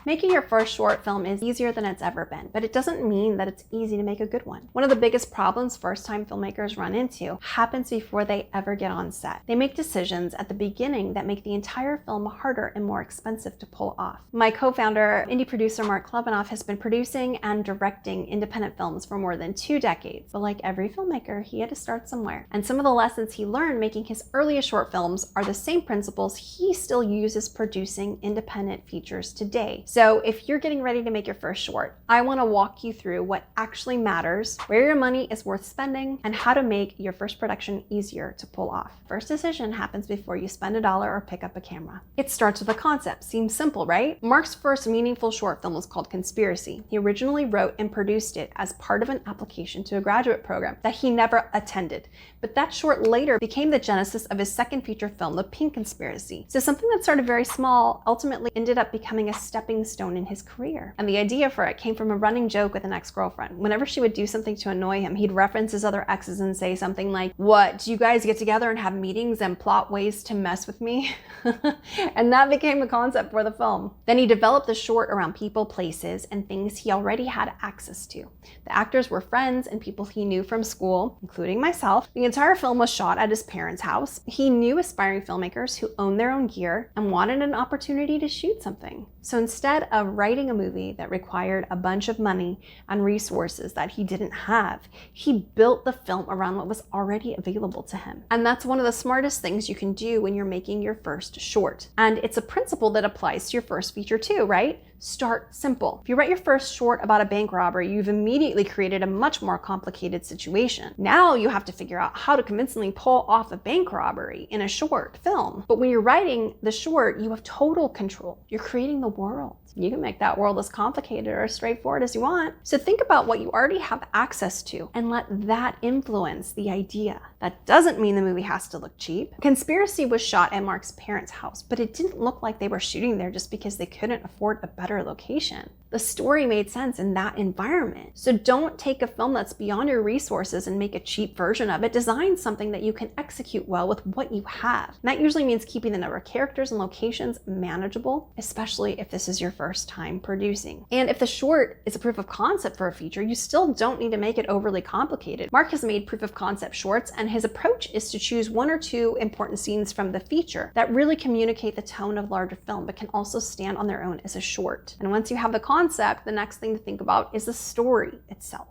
Making your first short film is easier than it's ever been, but it doesn't mean that it's easy to make a good one. One of the biggest problems first-time filmmakers run into happens before they ever get on set. They make decisions at the beginning that make the entire film harder and more expensive to pull off. My co-founder, indie producer Mark Klebanoff, has been producing and directing independent films for more than 2 decades. But like every filmmaker, he had to start somewhere. And some of the lessons he learned making his earliest short films are the same principles he still uses producing independent features today. So if you're getting ready to make your first short, I want to walk you through what actually matters, where your money is worth spending, and how to make your first production easier to pull off. First decision happens before you spend $1 or pick up a camera. It starts with a concept. Seems simple, right? Mark's first meaningful short film was called Conspiracy. He originally wrote and produced it as part of an application to a graduate program that he never attended. But that short later became the genesis of his second feature film, The Pink Conspiracy. So something that started very small ultimately ended up becoming a stepping stone in his career. And the idea for it came from a running joke with an ex-girlfriend. Whenever she would do something to annoy him, he'd reference his other exes and say something like, "What, do you guys get together and have meetings and plot ways to mess with me?" And that became the concept for the film. Then he developed the short around people, places, and things he already had access to. The actors were friends and people he knew from school, including myself. The entire film was shot at his parents' house. He knew aspiring filmmakers who owned their own gear and wanted an opportunity to shoot something. So instead of writing a movie that required a bunch of money and resources that he didn't have, he built the film around what was already available to him. And that's one of the smartest things you can do when you're making your first short. And it's a principle that applies to your first feature too, right? Start simple. If you write your first short about a bank robbery, you've immediately created a much more complicated situation. Now you have to figure out how to convincingly pull off a bank robbery in a short film. But when you're writing the short, you have total control. You're creating the world. You can make that world as complicated or as straightforward as you want. So think about what you already have access to and let that influence the idea. That doesn't mean the movie has to look cheap. Conspiracy was shot at Mark's parents' house, but it didn't look like they were shooting there just because they couldn't afford a better location. The story made sense in that environment. So don't take a film that's beyond your resources and make a cheap version of it. Design something that you can execute well with what you have. And that usually means keeping the number of characters and locations manageable, especially if this is your first time producing. And if the short is a proof of concept for a feature, you still don't need to make it overly complicated. Mark has made proof of concept shorts, and his approach is to choose 1 or 2 important scenes from the feature that really communicate the tone of larger film, but can also stand on their own as a short. And once you have the concept, the next thing to think about is the story itself.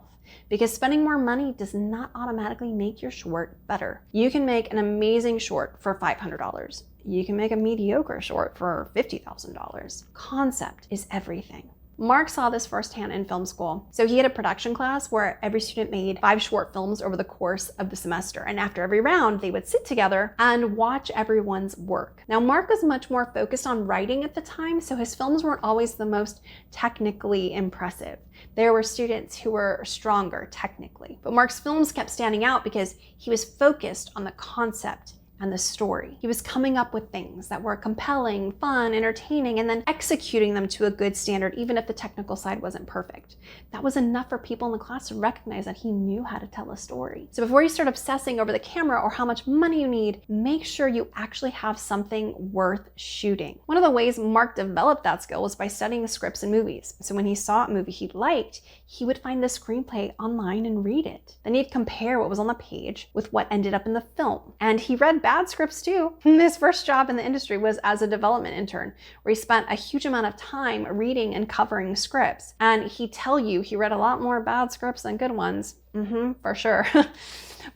Because spending more money does not automatically make your short better. You can make an amazing short for $500. You can make a mediocre short for $50,000. Concept is everything. Mark saw this firsthand in film school. So he had a production class where every student made 5 short films over the course of the semester. And after every round, they would sit together and watch everyone's work. Now, Mark was much more focused on writing at the time, so his films weren't always the most technically impressive. There were students who were stronger technically. But Mark's films kept standing out because he was focused on the concept and the story. He was coming up with things that were compelling, fun, entertaining, and then executing them to a good standard, even if the technical side wasn't perfect. That was enough for people in the class to recognize that he knew how to tell a story. So before you start obsessing over the camera or how much money you need, make sure you actually have something worth shooting. One of the ways Mark developed that skill was by studying scripts and movies. So when he saw a movie he liked, he would find the screenplay online and read it. Then he'd compare what was on the page with what ended up in the film. And he read bad scripts too. His first job in the industry was as a development intern, where he spent a huge amount of time reading and covering scripts. And he'd tell you he read a lot more bad scripts than good ones. For sure.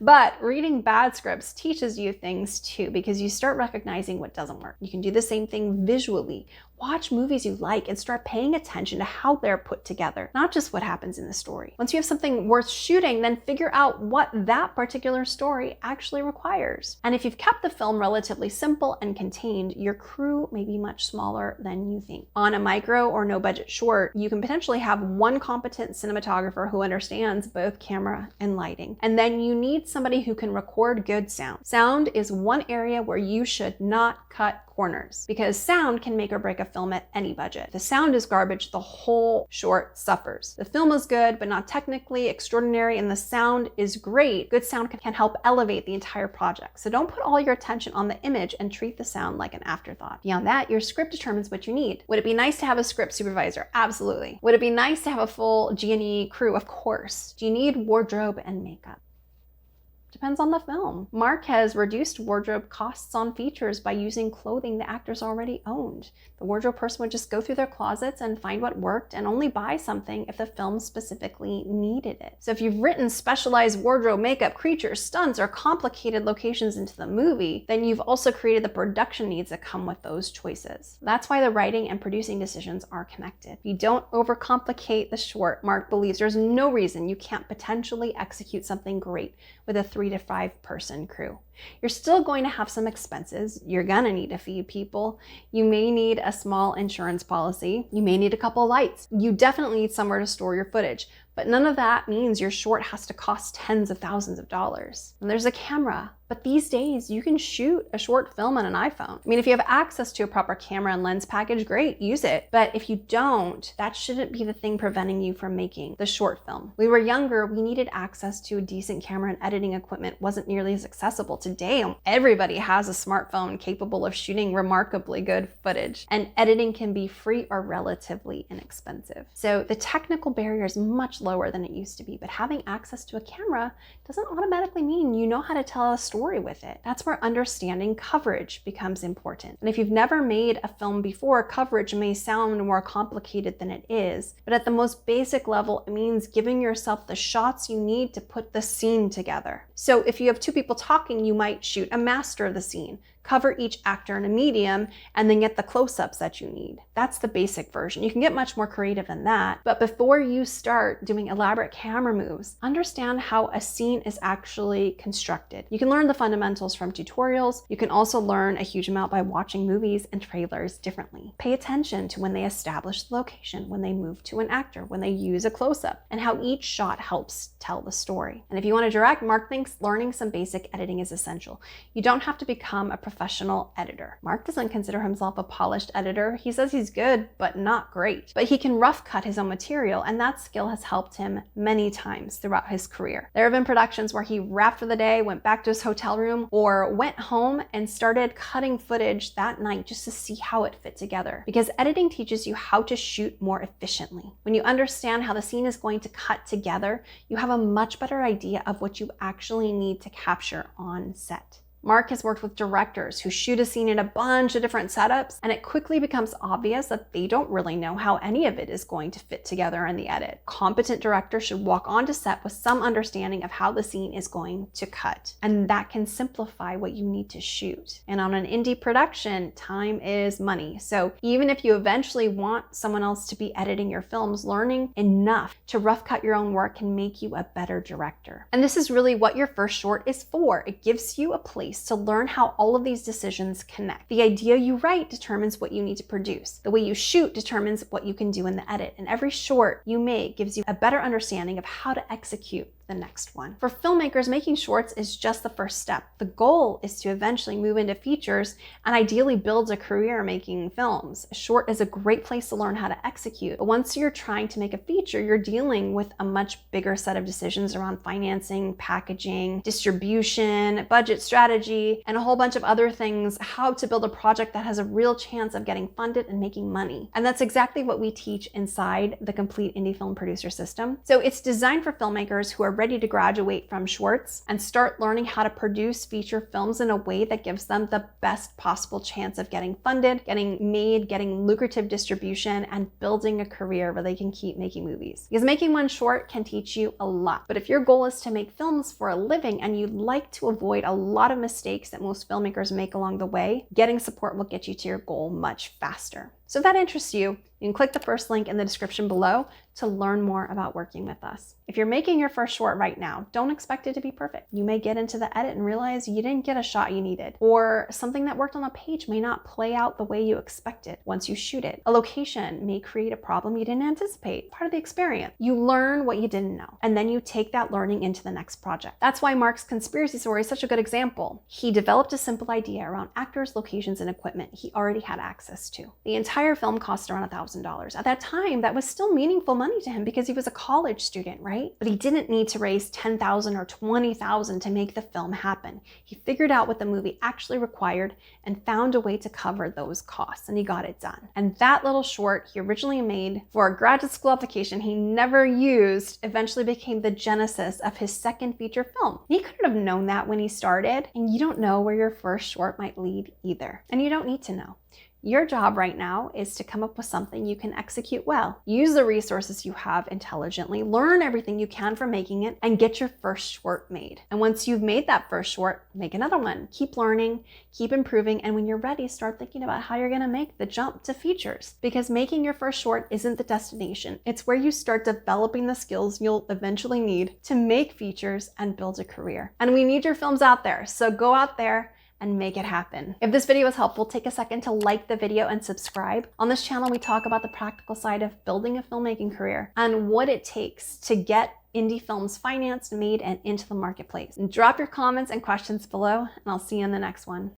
But reading bad scripts teaches you things too, because you start recognizing what doesn't work. You can do the same thing visually. Watch movies you like and start paying attention to how they're put together, not just what happens in the story. Once you have something worth shooting, then figure out what that particular story actually requires. And if you've kept the film relatively simple and contained, your crew may be much smaller than you think. On a micro or no budget short, you can potentially have one competent cinematographer who understands both camera and lighting. And then you need somebody who can record good sound. Sound is one area where you should not cut corners, because sound can make or break a film at any budget. If the sound is garbage, the whole short suffers. The film is good, but not technically extraordinary, and the sound is great. Good sound can help elevate the entire project. So don't put all your attention on the image and treat the sound like an afterthought. Beyond that, your script determines what you need. Would it be nice to have a script supervisor? Absolutely. Would it be nice to have a full G&E crew? Of course. Do you need wardrobe and makeup? Depends on the film. Mark has reduced wardrobe costs on features by using clothing the actors already owned. The wardrobe person would just go through their closets and find what worked and only buy something if the film specifically needed it. So if you've written specialized wardrobe, makeup, creatures, stunts, or complicated locations into the movie, then you've also created the production needs that come with those choices. That's why the writing and producing decisions are connected. If you don't overcomplicate the short, Mark believes there's no reason you can't potentially execute something great with a 3 to 5 person crew. You're still going to have some expenses. You're gonna need to feed people. You may need a small insurance policy. You may need a couple lights. You definitely need somewhere to store your footage, but none of that means your short has to cost tens of thousands of dollars. And there's a camera. But these days, you can shoot a short film on an iPhone. I mean, if you have access to a proper camera and lens package, great, use it. But if you don't, that shouldn't be the thing preventing you from making the short film. We were younger, we needed access to a decent camera, and editing equipment wasn't nearly as accessible. Today, everybody has a smartphone capable of shooting remarkably good footage, and editing can be free or relatively inexpensive. So the technical barrier is much lower than it used to be, but having access to a camera doesn't automatically mean you know how to tell a story with it. That's where understanding coverage becomes important. And if you've never made a film before, coverage may sound more complicated than it is, but at the most basic level, it means giving yourself the shots you need to put the scene together. So if you have 2 people talking, you might shoot a master of the scene, cover each actor in a medium, and then get the close-ups that you need. That's the basic version. You can get much more creative than that, but before you start doing elaborate camera moves, understand how a scene is actually constructed. You can learn the fundamentals from tutorials. You can also learn a huge amount by watching movies and trailers differently. Pay attention to when they establish the location, when they move to an actor, when they use a close-up, and how each shot helps tell the story. And if you want to direct, Mark thinks learning some basic editing is essential. You don't have to become a professional editor. Mark doesn't consider himself a polished editor. He says he's good, but not great. But he can rough cut his own material, and that skill has helped him many times throughout his career. There have been productions where he wrapped for the day, went back to his hotel room, or went home and started cutting footage that night just to see how it fit together. Because editing teaches you how to shoot more efficiently. When you understand how the scene is going to cut together, you have a much better idea of what you actually need to capture on set. Mark has worked with directors who shoot a scene in a bunch of different setups, and it quickly becomes obvious that they don't really know how any of it is going to fit together in the edit. Competent directors should walk onto set with some understanding of how the scene is going to cut, and that can simplify what you need to shoot. And on an indie production, time is money. So even if you eventually want someone else to be editing your films, learning enough to rough cut your own work can make you a better director. And this is really what your first short is for. It gives you a place to learn how all of these decisions connect. The idea you write determines what you need to produce. The way you shoot determines what you can do in the edit. And every short you make gives you a better understanding of how to execute the next one. For filmmakers, making shorts is just the first step. The goal is to eventually move into features and ideally build a career making films. A short is a great place to learn how to execute, but once you're trying to make a feature, you're dealing with a much bigger set of decisions around financing, packaging, distribution, budget strategy, and a whole bunch of other things, how to build a project that has a real chance of getting funded and making money. And that's exactly what we teach inside the Complete Indie Film Producer System. So it's designed for filmmakers who are ready to graduate from shorts and start learning how to produce feature films in a way that gives them the best possible chance of getting funded, getting made, getting lucrative distribution, and building a career where they can keep making movies. Because making one short can teach you a lot. But if your goal is to make films for a living and you'd like to avoid a lot of mistakes that most filmmakers make along the way, getting support will get you to your goal much faster. So if that interests you, You can click the first link in the description below to learn more about working with us. If you're making your first short right now, don't expect it to be perfect. You may get into the edit and realize you didn't get a shot you needed, or something that worked on the page may not play out the way you expected once you shoot it. A location may create a problem you didn't anticipate, part of the experience. You learn what you didn't know, and then you take that learning into the next project. That's why Mark's conspiracy story is such a good example. He developed a simple idea around actors, locations, and equipment he already had access to. The entire film cost around $1,000. At that time, that was still meaningful money to him because he was a college student, right? But he didn't need to raise $10,000 or $20,000 to make the film happen. He figured out what the movie actually required and found a way to cover those costs, and he got it done. And that little short he originally made for a graduate school application he never used eventually became the genesis of his second feature film. He couldn't have known that when he started, and you don't know where your first short might lead either. And you don't need to know. Your job right now is to come up with something you can execute well. Use the resources you have intelligently, learn everything you can from making it, and get your first short made. And once you've made that first short, make another one. Keep learning, keep improving, and when you're ready, start thinking about how you're gonna make the jump to features. Because making your first short isn't the destination. It's where you start developing the skills you'll eventually need to make features and build a career. And we need your films out there, so go out there and make it happen. If this video was helpful, take a second to like the video and subscribe. On this channel, we talk about the practical side of building a filmmaking career and what it takes to get indie films financed, made, and into the marketplace. And drop your comments and questions below, and I'll see you in the next one.